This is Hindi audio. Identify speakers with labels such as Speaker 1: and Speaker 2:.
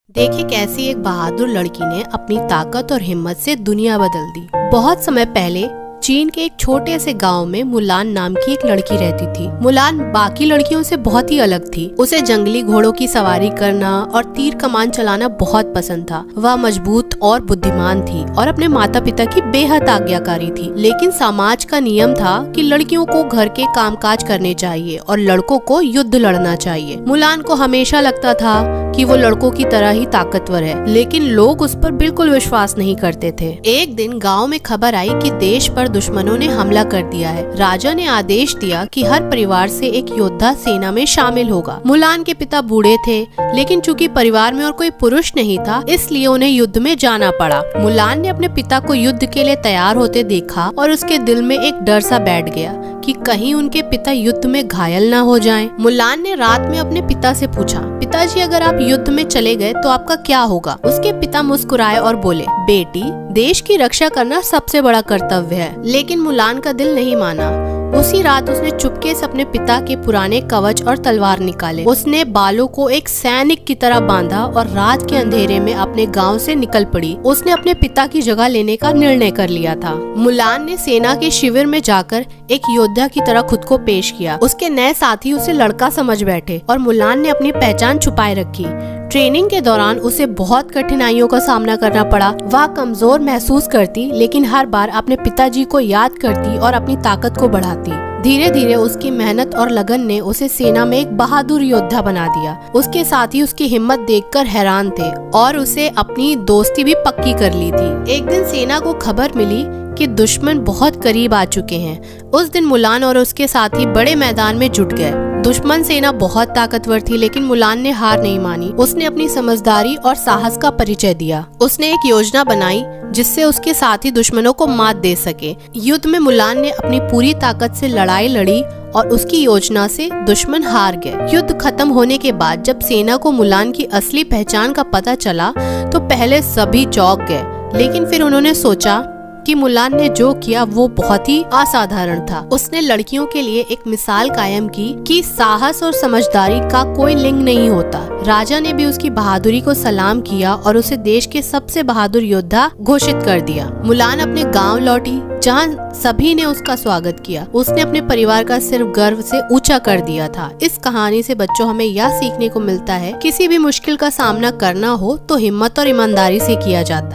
Speaker 1: देखिए कैसी एक बहादुर लड़की ने अपनी ताकत और हिम्मत से दुनिया बदल दी। बहुत समय पहले चीन के एक छोटे से गांव में मुलान नाम की एक लड़की रहती थी। मुलान बाकी लड़कियों से बहुत ही अलग थी। उसे जंगली घोड़ों की सवारी करना और तीर कमान चलाना बहुत पसंद था। वह मजबूत और बुद्धिमान थी और अपने माता पिता की बेहद आज्ञाकारी थी। लेकिन समाज का नियम था कि लड़कियों को घर के कामकाज करने चाहिए और लड़कों को युद्ध लड़ना चाहिए। मुलान को हमेशा लगता था कि वो लड़कों की तरह ही ताकतवर है, लेकिन लोग उस पर बिल्कुल विश्वास नहीं करते थे। एक दिन गांव में खबर आई कि देश पर दुश्मनों ने हमला कर दिया है। राजा ने आदेश दिया कि हर परिवार से एक योद्धा सेना में शामिल होगा। मुलान के पिता बूढ़े थे, लेकिन चूंकि परिवार में और कोई पुरुष नहीं था, इसलिए उन्हें युद्ध में जाना पड़ा। मुलान ने अपने पिता को युद्ध के लिए तैयार होते देखा और उसके दिल में एक डर सा बैठ गया कि कहीं उनके पिता युद्ध में घायल न हो जाएं। मुलान ने रात में अपने पिता से पूछा, पिताजी अगर आप युद्ध में चले गए तो आपका क्या होगा? उसके पिता मुस्कुराए और बोले, बेटी, देश की रक्षा करना सबसे बड़ा कर्तव्य है। लेकिन मुलान का दिल नहीं माना। उसी रात उसने चुपके से अपने पिता के पुराने कवच और तलवार निकाले। उसने बालों को एक सैनिक की तरह बांधा और रात के अंधेरे में अपने गांव से निकल पड़ी। उसने अपने पिता की जगह लेने का निर्णय कर लिया था। मुलान ने सेना के शिविर में जाकर एक योद्धा की तरह खुद को पेश किया। उसके नए साथी उसे लड़का समझ बैठे और मुलान ने अपनी पहचान छुपाए रखी। ट्रेनिंग के दौरान उसे बहुत कठिनाइयों का सामना करना पड़ा। वह कमजोर महसूस करती, लेकिन हर बार अपने पिताजी को याद करती और अपनी ताकत को बढ़ाती। धीरे धीरे उसकी मेहनत और लगन ने उसे सेना में एक बहादुर योद्धा बना दिया। उसके साथी उसकी हिम्मत देखकर हैरान थे और उसे अपनी दोस्ती भी पक्की कर ली थी। एक दिन सेना को खबर मिली कि दुश्मन बहुत करीब आ चुके हैं। उस दिन मुलान और उसके साथी बड़े मैदान में जुट गए। दुश्मन सेना बहुत ताकतवर थी, लेकिन मुलान ने हार नहीं मानी। उसने अपनी समझदारी और साहस का परिचय दिया। उसने एक योजना बनाई जिससे उसके साथी दुश्मनों को मात दे सके। युद्ध में मुलान ने अपनी पूरी ताकत से लड़ाई लड़ी और उसकी योजना से दुश्मन हार गए। युद्ध खत्म होने के बाद जब सेना को मुलान की असली पहचान का पता चला तो पहले सभी चौंक गए, लेकिन फिर उन्होंने सोचा कि मुलान ने जो किया वो बहुत ही असाधारण था। उसने लड़कियों के लिए एक मिसाल कायम की कि साहस और समझदारी का कोई लिंग नहीं होता। राजा ने भी उसकी बहादुरी को सलाम किया और उसे देश के सबसे बहादुर योद्धा घोषित कर दिया। मुलान अपने गांव लौटी, जहां सभी ने उसका स्वागत किया। उसने अपने परिवार का सिर्फ गर्व से ऊंचा कर दिया था। इस कहानी से बच्चों हमें यह सीखने को मिलता है, किसी भी मुश्किल का सामना करना हो तो हिम्मत और ईमानदारी से किया जाता है।